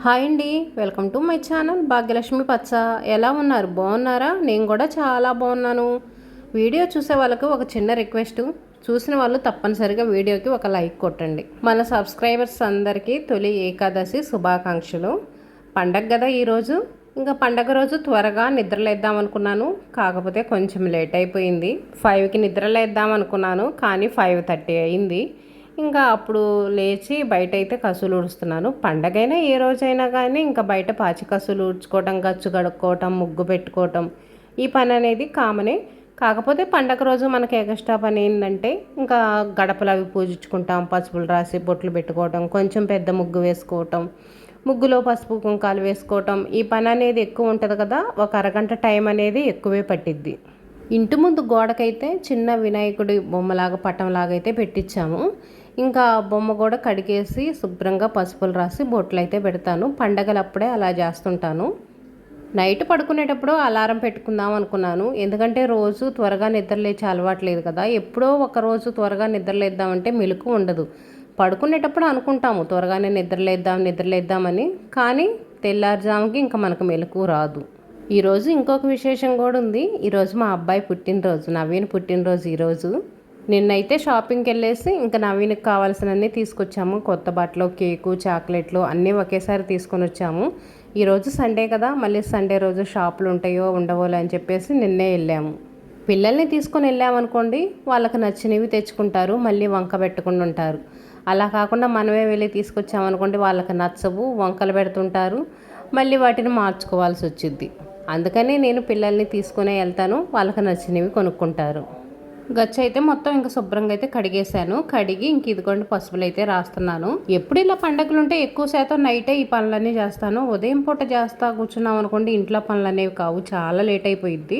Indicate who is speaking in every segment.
Speaker 1: Hi అండి, welcome to my channel Bhagyalakshmi పచ్చ. ఎలా ఉన్నారు? బాగున్నారా? నేను కూడా చాలా బాగున్నాను. వీడియో చూసే వాళ్ళకు ఒక చిన్న రిక్వెస్ట్, చూసిన వాళ్ళు తప్పనిసరిగా వీడియోకి ఒక లైక్ కొట్టండి. మన సబ్స్క్రైబర్స్ అందరికీ తొలి ఏకాదశి శుభాకాంక్షలు. పండగ కదా ఈరోజు. ఇంకా పండగ రోజు త్వరగా నిద్రలేద్దాం అనుకున్నాను, కాకపోతే కొంచెం లేట్ అయిపోయింది. 5కి నిద్రలేద్దాం అనుకున్నాను, కానీ 5:30 అయింది. ఇంకా అప్పుడు లేచి బయట అయితే కసులు ఊడుస్తున్నాను. పండగైనా ఏ రోజైనా కానీ ఇంకా బయట పాచి కసులు ఊడ్చుకోవటం, గచ్చు కడుక్కోవటం, ముగ్గు పెట్టుకోవటం, ఈ పని అనేది కామనే. కాకపోతే పండగ రోజు మనకి ఎక్స్ట్రా పని ఏంటంటే ఇంకా గడపలు అవి పూజించుకుంటాం, పసుపులు రాసి బొట్లు పెట్టుకోవటం, కొంచెం పెద్ద ముగ్గు వేసుకోవటం, ముగ్గులో పసుపు కుంకాలు వేసుకోవటం, ఈ పని అనేది ఎక్కువ ఉంటుంది కదా. ఒక అరగంట టైం అనేది ఎక్కువే పట్టిద్ది. ఇంటి ముందు గోడకైతే చిన్న వినాయకుడి బొమ్మలాగా పటంలాగా అయితే పెట్టించాము. ఇంకా బొమ్మ కూడా కడిగేసి శుభ్రంగా పసుపులు రాసి బొట్లు అయితే పెడతాను. పండగలప్పుడే అలా చేస్తుంటాను. నైట్ పడుకునేటప్పుడు అలారం పెట్టుకుందాం అనుకున్నాను, ఎందుకంటే రోజు త్వరగా నిద్రలేచే అలవాట్లేదు కదా. ఎప్పుడో ఒక రోజు త్వరగా నిద్రలేద్దామంటే మెలకు ఉండదు. పడుకునేటప్పుడు అనుకుంటాము త్వరగానే నిద్రలేద్దామని, కానీ తెల్లారుజాముకి ఇంకా మనకు మెలకు రాదు. ఈరోజు ఇంకొక విశేషం కూడా ఉంది. ఈరోజు మా అబ్బాయి పుట్టినరోజు, నవీన్ పుట్టినరోజు ఈరోజు. నిన్నైతే షాపింగ్కి వెళ్ళేసి ఇంకా నవీన్కి కావాల్సినవన్నీ తీసుకొచ్చాము. కొత్త బట్టలు, కేకు, చాక్లెట్లు అన్నీ ఒకేసారి తీసుకొని వచ్చాము. ఈరోజు సండే కదా, మళ్ళీ సండే రోజు షాపులు ఉంటాయో ఉండవో అని చెప్పేసి నిన్నే వెళ్ళాము. పిల్లల్ని తీసుకొని వెళ్ళామనుకోండి, వాళ్ళకి నచ్చినవి తెచ్చుకుంటారు, మళ్ళీ వంక పెట్టుకుని ఉంటారు. అలా కాకుండా మనమే వెళ్ళి తీసుకొచ్చామనుకోండి, వాళ్ళకి నచ్చవు, వంకలు పెడుతుంటారు, మళ్ళీ వాటిని మార్చుకోవాల్సి వచ్చింది. అందుకని నేను పిల్లల్ని తీసుకునే వెళ్తాను, వాళ్ళకి నచ్చినవి కొనుక్కుంటారు. గచ్చ అయితే మొత్తం ఇంకా శుభ్రంగా అయితే కడిగేశాను. కడిగి ఇంక ఇదిగోండి పసుపులు అయితే రాస్తున్నాను. ఎప్పుడు ఇలా పండగలు ఉంటే ఎక్కువ శాతం నైటే ఈ పనులన్నీ చేస్తాను. ఉదయం పూట చేస్తా కూర్చున్నాం అనుకోండి, ఇంట్లో పనులు అనేవి కావు, చాలా లేట్ అయిపోయిద్ది.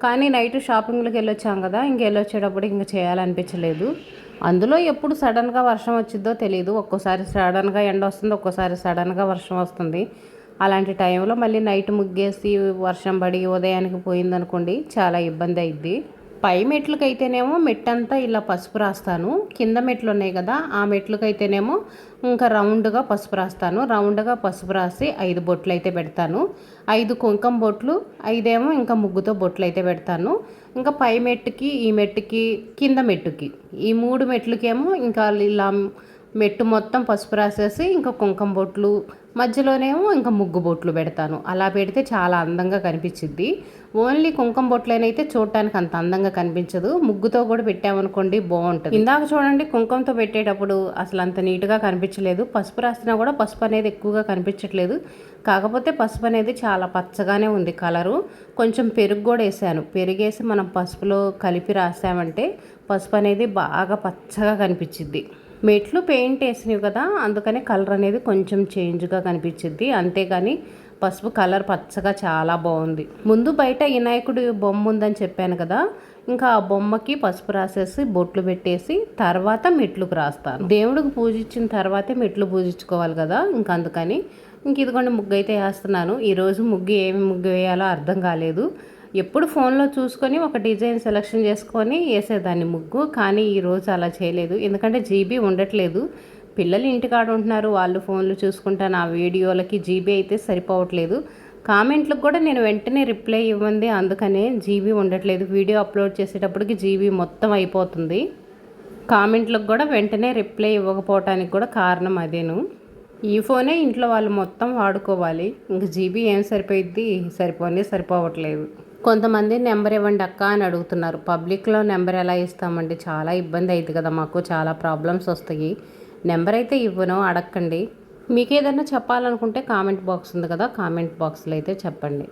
Speaker 1: కానీ నైట్ షాపింగ్లకు వెళ్ళొచ్చాం కదా, వెళ్ళొచ్చేటప్పుడు ఇంకా చేయాలనిపించలేదు. అందులో ఎప్పుడు సడన్గా వర్షం వచ్చిద్దో తెలియదు. ఒక్కోసారి సడన్గా ఎండ వస్తుంది, ఒక్కోసారి సడన్గా వర్షం వస్తుంది. అలాంటి టైంలో మళ్ళీ నైట్ ముగ్గేసి వర్షం పడి ఉదయానికి పోయిందనుకోండి, చాలా ఇబ్బంది అయింది. పై మెట్లకైతేనేమో మెట్టంతా ఇలా పసుపు రాస్తాను. కింద మెట్లు ఉన్నాయి కదా, ఆ మెట్లకైతేనేమో ఇంకా రౌండ్గా పసుపు రాస్తాను. రౌండ్గా పసుపు రాసి 5 బొట్లు అయితే పెడతాను. 5 కుంకుమ బొట్లు, 5 ఏమో ఇంకా ముగ్గుతో బొట్లు అయితే పెడతాను. ఇంకా పై మెట్టుకి, ఈ మెట్టుకి, కింద మెట్టుకి, ఈ 3 మెట్లకేమో ఇంకా ఇలా మెట్టు మొత్తం పసుపు రాసేసి ఇంకా కుంకుమ బొట్లు, మధ్యలోనేమో ఇంకా ముగ్గు బొట్లు పెడతాను. అలా పెడితే చాలా అందంగా కనిపించిద్ది. ఓన్లీ కుంకుమ బొట్లనైతే చూడటానికి అంత అందంగా కనిపించదు, ముగ్గుతో కూడా పెట్టామనుకోండి బాగుంటుంది. ఇందాక చూడండి కుంకుమతో పెట్టేటప్పుడు అసలు అంత నీట్గా కనిపించలేదు. పసుపు రాసినా కూడా పసుపు అనేది ఎక్కువగా కనిపించట్లేదు. కాకపోతే పసుపు అనేది చాలా పచ్చగానే ఉంది కలరు. కొంచెం పెరుగు కూడా వేసాను. పెరుగేసి మనం పసుపులో కలిపి రాసామంటే పసుపు అనేది బాగా పచ్చగా కనిపించిద్ది. మెట్లు పెయింట్ వేసినవి కదా, అందుకని కలర్ అనేది కొంచెం చేంజ్గా కనిపించింది. అంతేగాని పసుపు కలర్ పచ్చగా చాలా బాగుంది. ముందు బయట వినాయకుడి బొమ్మ ఉందని చెప్పాను కదా, ఇంకా ఆ బొమ్మకి పసుపు రాసేసి బొట్లు పెట్టేసి తర్వాత మెట్లుకు రాస్తాను. దేవుడికి పూజించిన తర్వాతే మెట్లు పూజించుకోవాలి కదా, ఇంకా అందుకని ఇదిగోండి ముగ్గు అయితే వేస్తున్నాను. ఈరోజు ఏమి ముగ్గు వేయాలో అర్థం కాలేదు. ఎప్పుడు ఫోన్లో చూసుకొని ఒక డిజైన్ సెలెక్షన్ చేసుకొని వేసేదాన్ని ముగ్గు, కానీ ఈరోజు అలా చేయలేదు. ఎందుకంటే జీబీ ఉండట్లేదు. పిల్లలు ఇంటికాడ ఉంటున్నారు, వాళ్ళు ఫోన్లు చూసుకుంటా నా వీడియోలకి జీబీ అయితే సరిపోవట్లేదు. కామెంట్లకు కూడా నేను వెంటనే రిప్లై ఇవ్వండి, అందుకనే జీబీ ఉండట్లేదు. వీడియో అప్లోడ్ చేసేటప్పటికి జీబీ మొత్తం అయిపోతుంది. కామెంట్లకు కూడా వెంటనే రిప్లై ఇవ్వకపోవటానికి కూడా కారణం అదేను. ఈ ఫోనే ఇంట్లో వాళ్ళు మొత్తం వాడుకోవాలి, ఇంక జీబీ ఏం సరిపోవట్లేదు. కొంతమంది నెంబర్ ఇవ్వండి అక్క అని అడుగుతున్నారు. పబ్లిక్లో నెంబర్ ఎలా ఇస్తామండి, చాలా ఇబ్బంది అవుతుంది కదా, మాకు చాలా ప్రాబ్లమ్స్ వస్తాయి. నెంబర్ అయితే ఇవ్వను, అడగండి. మీకు ఏదైనా చెప్పాలనుకుంటే కామెంట్ బాక్స్ ఉంది కదా, కామెంట్ బాక్స్లో అయితే చెప్పండి.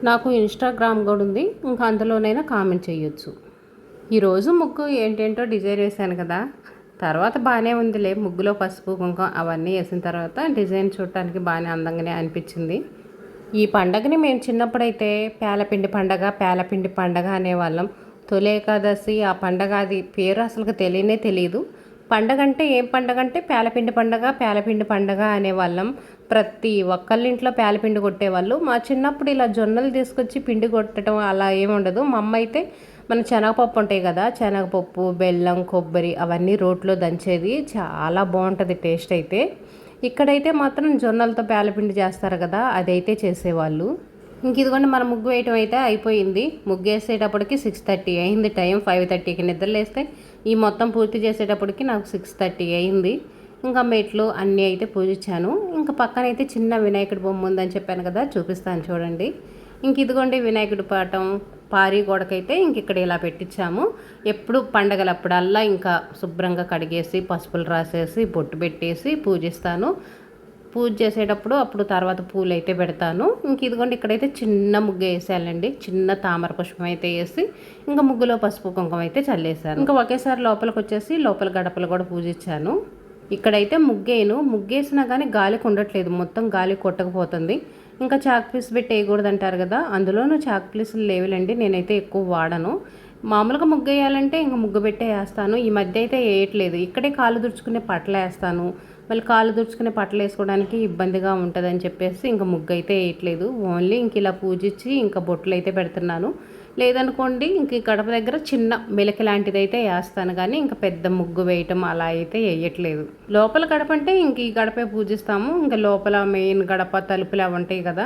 Speaker 1: నాకు ఇన్స్టాగ్రామ్ కూడా ఉంది, ఇంకా అందులోనైనా కామెంట్ చేయొచ్చు. ఈరోజు ముగ్గు ఏంటేంటో డిజైన్ వేసాను కదా, తర్వాత బాగానే ఉందిలే. ముగ్గులో పసుపు కుంకుమ అవన్నీ వేసిన తర్వాత డిజైన్ చూడటానికి బాగానే అందంగానే అనిపించింది. ఈ పండగని మేము చిన్నప్పుడైతే పేలపిండి పండగ అనేవాళ్ళం. తొలి ఏకాదశి ఆ పండగ, అది పేరు అసలు తెలియదు. పండగ అంటే ఏం పండగ అంటే పేలపిండి పండగ అనేవాళ్ళం. ప్రతి ఒక్కళ్ళింట్లో పేలపిండి కొట్టేవాళ్ళు. మా చిన్నప్పుడు ఇలా జొన్నలు తీసుకొచ్చి పిండి కొట్టడం అలా ఏముండదు. మా అమ్మ అయితే మన శనగపప్పు ఉంటాయి కదా, శనగపప్పు, బెల్లం, కొబ్బరి అవన్నీ రోట్లో దంచేది. చాలా బాగుంటుంది టేస్ట్ అయితే. ఇక్కడైతే మాత్రం జొన్నలతో పేలపిండి చేస్తారు కదా, అదైతే చేసేవాళ్ళు. ఇంక ఇదిగోండి మన ముగ్గు వేయటం అయితే అయిపోయింది. ముగ్గు వేసేటప్పటికి 6:30 అయింది టైం. 5:30కి నిద్రలేస్తే ఈ మొత్తం పూర్తి చేసేటప్పటికి నాకు 6:30 అయింది. ఇంకా మెట్లు అన్నీ అయితే పూజించాను. ఇంకా పక్కనైతే చిన్న వినాయకుడి బొమ్మ ఉందని చెప్పాను కదా, చూపిస్తాను చూడండి. ఇంక ఇదిగోండి వినాయకుడి పాఠం పారి గోడకైతే ఇంక ఇక్కడ ఇలా పెట్టించాము. ఎప్పుడు పండగలప్పుడల్లా ఇంకా శుభ్రంగా కడిగేసి పసుపులు రాసేసి బొట్టు పెట్టేసి పూజిస్తాను. పూజ చేసేటప్పుడు అప్పుడు తర్వాత పూలు అయితే పెడతాను. ఇంక ఇదిగోండి ఇక్కడైతే చిన్న ముగ్గు వేసానండి. చిన్న తామర పుష్పం అయితే వేసి ఇంకా ముగ్గులో పసుపు కుంకుమ అయితే చల్లేసాను. ఇంకా ఒకేసారి లోపలికి వచ్చేసి లోపల గడపలు కూడా పూజించాను. ఇక్కడైతే ముగ్గేసినా కానీ గాలికి ఉండట్లేదు, మొత్తం గాలి కొట్టకపోతుంది. ఇంకా చాక్ పీస్ పెట్టి వేయకూడదు అంటారు కదా, అందులోనూ చాక్ పీసులు లేవులండి. నేనైతే ఎక్కువ వాడను. మామూలుగా ముగ్గు వేయాలంటే ఇంకా ముగ్గు పెట్టే వేస్తాను. ఈ మధ్య అయితే వేయట్లేదు. ఇక్కడే కాళ్ళు తుడుచుకునే పట్టలు వేస్తాను. మళ్ళీ కాళ్ళు తుడుచుకునే పట్టలు వేసుకోవడానికి ఇబ్బందిగా ఉంటుందని చెప్పేసి ఇంకా ముగ్గు అయితే వేయట్లేదు. ఓన్లీ ఇంక ఇలా పూజించి ఇంకా బొట్లు అయితే పెడుతున్నాను. లేదనుకోండి ఇంక ఈ గడప దగ్గర చిన్న మెలక లాంటిది అయితే వేస్తాను, కానీ ఇంకా పెద్ద ముగ్గు వేయటం అలా అయితే వేయట్లేదు. లోపల గడప అంటే ఇంక ఈ గడపే పూజిస్తాము. ఇంకా లోపల మెయిన్ గడప తలుపులు అవి ఉంటాయి కదా,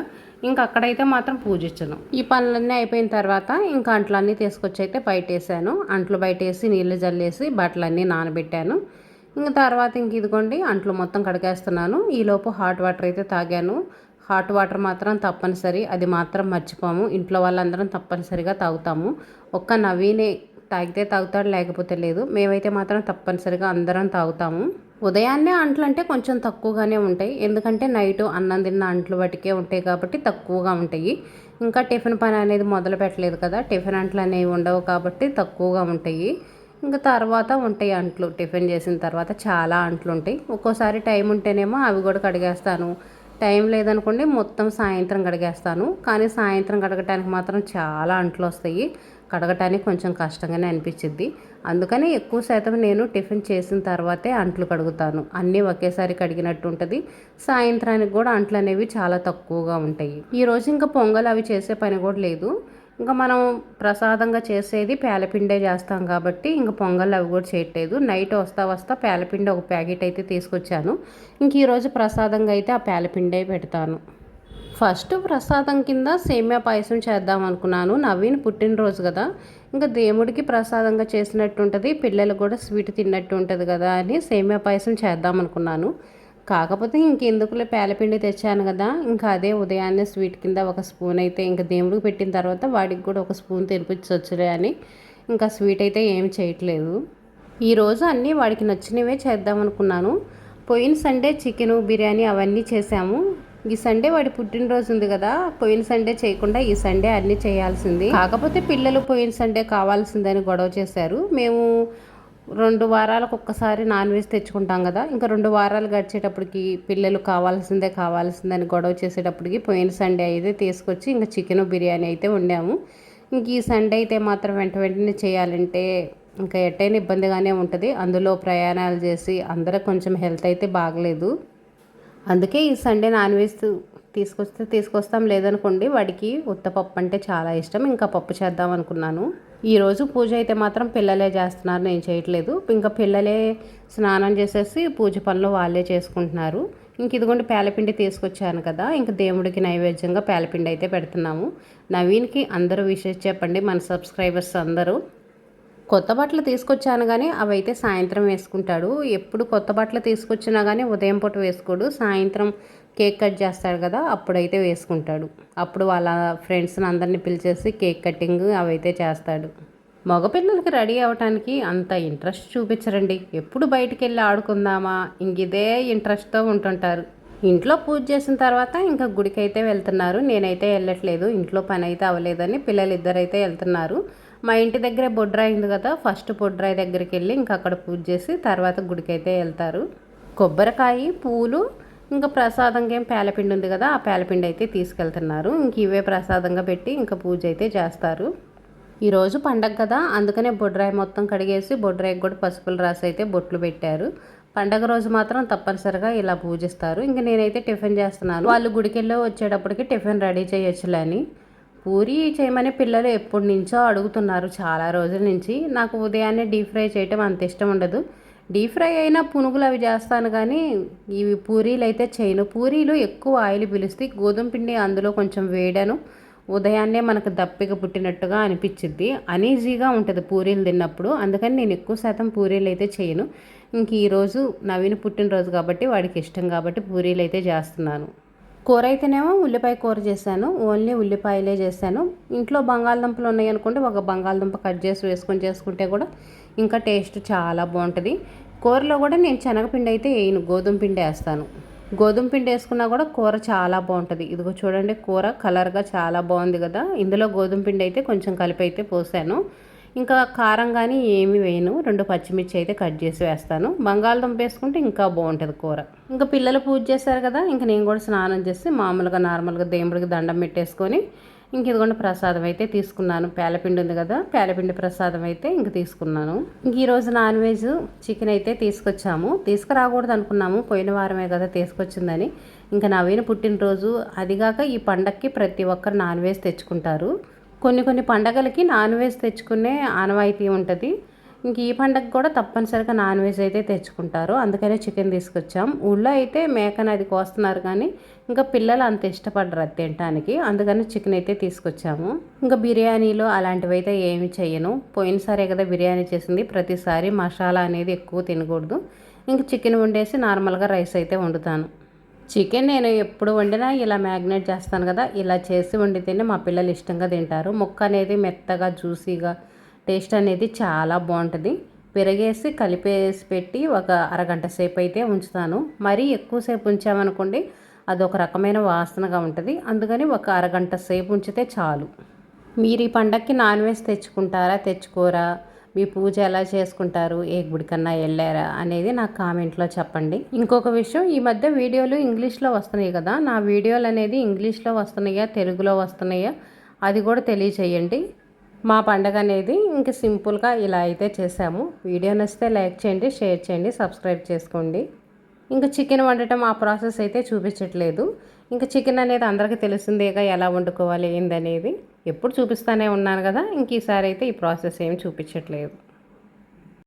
Speaker 1: ఇంకా అక్కడైతే మాత్రం పూజించను. ఈ పనులన్నీ అయిపోయిన తర్వాత ఇంకా అంట్లన్నీ తీసుకొచ్చి అయితే బయట వేసాను. అంట్లు బయట వేసి నీళ్ళు జల్లేసి బట్టలన్నీ నానబెట్టాను. ఇంకా తర్వాత ఇంక ఇదిగోండి అంట్లు మొత్తం కడిగేస్తున్నాను. ఈలోపు హాట్ వాటర్ అయితే తాగాను. హాట్ వాటర్ మాత్రం తప్పనిసరి, అది మాత్రం మర్చిపోము. ఇంట్లో వాళ్ళందరం తప్పనిసరిగా తాగుతాము. ఒక్క నవీనే తాగితే తాగుతాడు, లేకపోతే లేదు. మేమైతే మాత్రం తప్పనిసరిగా అందరం తాగుతాము. ఉదయాన్నే అంట్లు అంటే కొంచెం తక్కువగానే ఉంటాయి, ఎందుకంటే నైట్ అన్నం తిన్న అంట్లు బట్టికే ఉంటాయి కాబట్టి తక్కువగా ఉంటాయి. ఇంకా టిఫిన్ పని అనేది మొదలు పెట్టలేదు కదా, టిఫిన్ అంట్లు అనేవి ఉండవు కాబట్టి తక్కువగా ఉంటాయి. ఇంకా తర్వాత ఉంటాయి అంట్లు. టిఫిన్ చేసిన తర్వాత చాలా అంట్లు ఉంటాయి. ఒక్కోసారి టైం ఉంటేనేమో అవి కూడా కడిగేస్తాను. టైం లేదనుకోండి మొత్తం సాయంత్రం కడిగేస్తాను. కానీ సాయంత్రం కడగటానికి మాత్రం చాలా అంట్లు వస్తాయి. కడగటానికి కొంచెం కష్టంగానే అనిపించింది. అందుకని ఎక్కువ శాతం నేను టిఫిన్ చేసిన తర్వాతే అంట్లు కడుగుతాను. అన్నీ ఒకేసారి కడిగినట్టు ఉంటుంది. సాయంత్రానికి కూడా అంట్లు అనేవి చాలా తక్కువగా ఉంటాయి. ఈరోజు ఇంకా పొంగల్ అవి చేసే పని కూడా లేదు. ఇంకా మనం ప్రసాదంగా చేసేది పేలపిండే చేస్తాం కాబట్టి ఇంకా పొంగల్ అవి కూడా చేయట్లేదు. నైట్ వస్తా పేలపిండి ఒక ప్యాకెట్ అయితే తీసుకొచ్చాను. ఇంక ఈరోజు ప్రసాదంగా అయితే ఆ పేలపిండే పెడతాను. ఫస్ట్ ప్రసాదం కింద సేమియా పాయసం చేద్దాం అనుకున్నాను. నవీన్ పుట్టినరోజు కదా, ఇంకా దేవుడికి ప్రసాదంగా చేసినట్టు ఉంటుంది, పిల్లలు కూడా స్వీట్ తిన్నట్టు ఉంటుంది కదా అని సేమియా పాయసం చేద్దాం అనుకున్నాను. కాకపోతే ఇంకెందుకులే పేలపిండి తెచ్చాను కదా, ఇంకా అదే ఉదయాన్నే స్వీట్ కింద ఒక స్పూన్ అయితే ఇంకా దేవుడికి పెట్టిన తర్వాత వాడికి కూడా ఒక స్పూన్ తినిపించవచ్చులే అని ఇంకా స్వీట్ అయితే ఏం చేయట్లేదు. ఈరోజు అన్నీ వాడికి నచ్చినవే చేద్దాం అనుకున్నాను. పోయిన సండే చికెను బిర్యానీ అవన్నీ చేసాము. ఈ సండే వాడి పుట్టినరోజు ఉంది కదా, పోయిన సండే చేయకుండా ఈ సండే అన్నీ చేయాల్సింది. కాకపోతే పిల్లలు పోయిన సండే కావాల్సిందని గొడవ చేశారు. మేము 2 వారాలకు ఒక్కసారి నాన్ వెజ్ తెచ్చుకుంటాం కదా, ఇంకా 2 వారాలు గడిచేటప్పటికి పిల్లలు కావాల్సిందని గొడవ చేసేటప్పటికి పోయిన సండే అయితే తీసుకొచ్చి ఇంకా చికెన్ బిర్యానీ అయితే వండాము. ఇంక ఈ సండే అయితే మాత్రం వెంటనే చేయాలంటే ఇంకా ఎట్టయినా ఇబ్బందిగానే ఉంటుంది. అందులో ప్రయాణాలు చేసి అందరూ కొంచెం హెల్త్ అయితే బాగలేదు. అందుకే ఈ సండే నాన్ వెజ్ తీసుకొస్తాం, లేదనుకోండి వాడికి ఉత్తపప్పు అంటే చాలా ఇష్టం. ఇంకా పప్పు చేద్దాం అనుకున్నాను. ఈరోజు పూజ అయితే మాత్రం పిల్లలే చేస్తున్నారు, నేను చేయట్లేదు. ఇంకా పిల్లలే స్నానం చేసేసి పూజ పనులు వాళ్ళే చేసుకుంటున్నారు. ఇంక ఇదిగోండి పేలపిండి తీసుకొచ్చాను కదా, ఇంకా దేవుడికి నైవేద్యంగా పేలపిండి అయితే పెడుతున్నాము. నవీన్కి అందరూ విషెస్ చెప్పండి, మన సబ్స్క్రైబర్స్ అందరూ. కొత్త బట్టలు తీసుకొచ్చాను కానీ అవైతే సాయంత్రం వేసుకుంటాడు. ఎప్పుడు కొత్త బట్టలు తీసుకొచ్చినా కానీ ఉదయం పూట వేసుకోడు, సాయంత్రం కేక్ కట్ చేస్తాడు కదా అప్పుడైతే వేసుకుంటాడు. అప్పుడు వాళ్ళ ఫ్రెండ్స్ని అందరినీ పిలిచేసి కేక్ కటింగ్ అవైతే చేస్తాడు. మగపిల్లలకి రెడీ అవ్వటానికి అంత ఇంట్రెస్ట్ చూపించరండి. ఎప్పుడు బయటికి వెళ్ళి ఆడుకుందామా ఇంక ఇదే ఇంట్రెస్ట్తో ఉంటుంటారు. ఇంట్లో పూజ చేసిన తర్వాత ఇంకా గుడికి అయితే వెళ్తున్నారు. నేనైతే వెళ్ళట్లేదు, ఇంట్లో పని అయితే అవ్వలేదని పిల్లలు ఇద్దరైతే వెళ్తున్నారు. మా ఇంటి దగ్గరే బొడ్రాయి ఉంది కదా, ఫస్ట్ బొడ్రాయి దగ్గరికి వెళ్ళి ఇంకా అక్కడ పూజ చేసి తర్వాత గుడికి అయితే వెళ్తారు. కొబ్బరికాయ పూలు ఇంకా ప్రసాదంగా ఏం పేలపిండి ఉంది కదా, ఆ పేలపిండి అయితే తీసుకెళ్తున్నారు. ఇంక ఇవే ప్రసాదంగా పెట్టి ఇంకా పూజ అయితే చేస్తారు. ఈరోజు పండగ కదా, అందుకనే బొడ్రాయి మొత్తం కడిగేసి బొడ్రాయికి కూడా పసుపులు రాసి అయితే బొట్లు పెట్టారు. పండగ రోజు మాత్రం తప్పనిసరిగా ఇలా పూజిస్తారు. ఇంక నేనైతే టిఫిన్ చేస్తున్నాను. వాళ్ళు గుడికెళ్ళి వచ్చేటప్పటికి టిఫిన్ రెడీ చేయొచ్చులే అని. పూరి చేయమని పిల్లలు ఎప్పటి నుంచో అడుగుతున్నారు, చాలా రోజుల నుంచి. నాకు ఉదయాన్నే డీప్ ఫ్రై చేయటం అంత ఇష్టం ఉండదు. డీప్ ఫ్రై అయినా పునుగులు అవి చేస్తాను, కానీ ఇవి పూరీలు అయితే చేయను. పూరీలు ఎక్కువ ఆయిల్ పీలుస్తాయి. గోధుమ పిండి అందులో కొంచెం వేడాను, ఉదయాన్నే మనకు దప్పిక పుట్టినట్టుగా అనిపించిద్ది, అనీజీగా ఉంటుంది పూరీలు తిన్నప్పుడు. అందుకని నేను ఎక్కువ శాతం పూరీలు అయితే చేయను. ఇంక ఈరోజు నవీన్ పుట్టినరోజు కాబట్టి వాడికి ఇష్టం కాబట్టి పూరీలు అయితే చేస్తున్నాను. కూర అయితేనేమో ఉల్లిపాయ కూర చేశాను, ఓన్లీ ఉల్లిపాయలే చేశాను. ఇంట్లో బంగాళదుంపలు ఉన్నాయనుకోండి, ఒక బంగాళదుంప కట్ చేసి వేసుకొని చేసుకుంటే కూడా ఇంకా టేస్ట్ చాలా బాగుంటుంది. కూరలో కూడా నేను శనగపిండి అయితే వేయను, గోధుమ పిండి వేస్తాను. గోధుమ పిండి వేసుకున్నా కూడా కూర చాలా బాగుంటుంది. ఇదిగో చూడండి, కూర కలర్గా చాలా బాగుంది కదా. ఇందులో గోధుమ పిండి అయితే కొంచెం కలిపి అయితే పోసాను. ఇంకా కారం కానీ ఏమి వేయను, 2 పచ్చిమిర్చి అయితే కట్ చేసి వేస్తాను. బంగాళదుంప వేసుకుంటే ఇంకా బాగుంటుంది కూర. ఇంకా పిల్లలు పూజ చేశారు కదా, ఇంకా నేను కూడా స్నానం చేసి మామూలుగా నార్మల్గా దేవుడికి దండం పెట్టేసుకొని ఇంక ఇదిగోండి ప్రసాదం అయితే తీసుకున్నాను. పేలపిండి ఉంది కదా, పేలపిండి ప్రసాదం అయితే ఇంక తీసుకున్నాను. ఇంక ఈరోజు నాన్ వెజ్ చికెన్ అయితే తీసుకొచ్చాము. తీసుకురాకూడదు అనుకున్నాము, పోయిన వారమే కదా తీసుకొచ్చిందని. ఇంకా నవీన పుట్టినరోజు, అదిగాక ఈ పండక్కి ప్రతి ఒక్కరు నాన్ వెజ్ తెచ్చుకుంటారు. కొన్ని పండగలకి నాన్ వెజ్ తెచ్చుకునే ఆనవాయితీ ఉంటుంది. ఇంక ఈ పండగ కూడా తప్పనిసరిగా నాన్ వెజ్ అయితే తెచ్చుకుంటారు, అందుకనే చికెన్ తీసుకొచ్చాం. ఊళ్ళో అయితే మేకను అది కోస్తున్నారు, కానీ ఇంకా పిల్లలు అంత ఇష్టపడరు అది తినడానికి, అందుకని చికెన్ అయితే తీసుకొచ్చాము. ఇంకా బిర్యానీలు అలాంటివి అయితే ఏమి చెయ్యను. పోయినసారే కదా బిర్యానీ చేసింది, ప్రతిసారి మసాలా అనేది ఎక్కువ తినకూడదు. ఇంక చికెన్ వండేసి నార్మల్గా రైస్ అయితే వండుతాను. చికెన్ నేను ఎప్పుడు వండినా ఇలా మ్యాగ్నేట్ చేస్తాను కదా, ఇలా చేసి వండితేనే మా పిల్లలు ఇష్టంగా తింటారు. ముక్క అనేది మెత్తగా జ్యూసీగా, టేస్ట్ అనేది చాలా బాగుంటుంది. పెరిగేసి కలిపేసి పెట్టి ఒక అరగంట సేపు అయితే ఉంచుతాను. మరీ ఎక్కువసేపు ఉంచామనుకోండి అదొక రకమైన వాసనగా ఉంటుంది, అందుకని ఒక అరగంట సేపు ఉంచితే చాలు. మీరు ఈ పండగకి నాన్ వెజ్ తెచ్చుకుంటారా, తెచ్చుకోరా, మీ పూజ ఎలా చేసుకుంటారు, ఏ గుడికన్నా వెళ్ళారా అనేది నాకు కామెంట్లో చెప్పండి. ఇంకొక విషయం, ఈ మధ్య వీడియోలు ఇంగ్లీష్లో వస్తున్నాయి కదా, నా వీడియోలు అనేది ఇంగ్లీష్లో వస్తున్నాయా తెలుగులో వస్తున్నాయా అది కూడా తెలియచేయండి. మా పండగ అనేది ఇంక సింపుల్గా ఇలా అయితే చేసాము. వీడియో నచ్చితే లైక్ చేయండి, షేర్ చేయండి, సబ్స్క్రైబ్ చేసుకోండి. ఇంకా చికెన్ వండటం ఆ ప్రాసెస్ అయితే చూపించట్లేదు. ఇంకా చికెన్ అనేది అందరికీ తెలిసిందేగా ఎలా వండుకోవాలి ఏందనేది, ఎప్పుడు చూపిస్తూనే ఉన్నాను కదా. ఇంక ఈసారి అయితే ఈ ప్రాసెస్ ఏమి చూపించట్లేదు.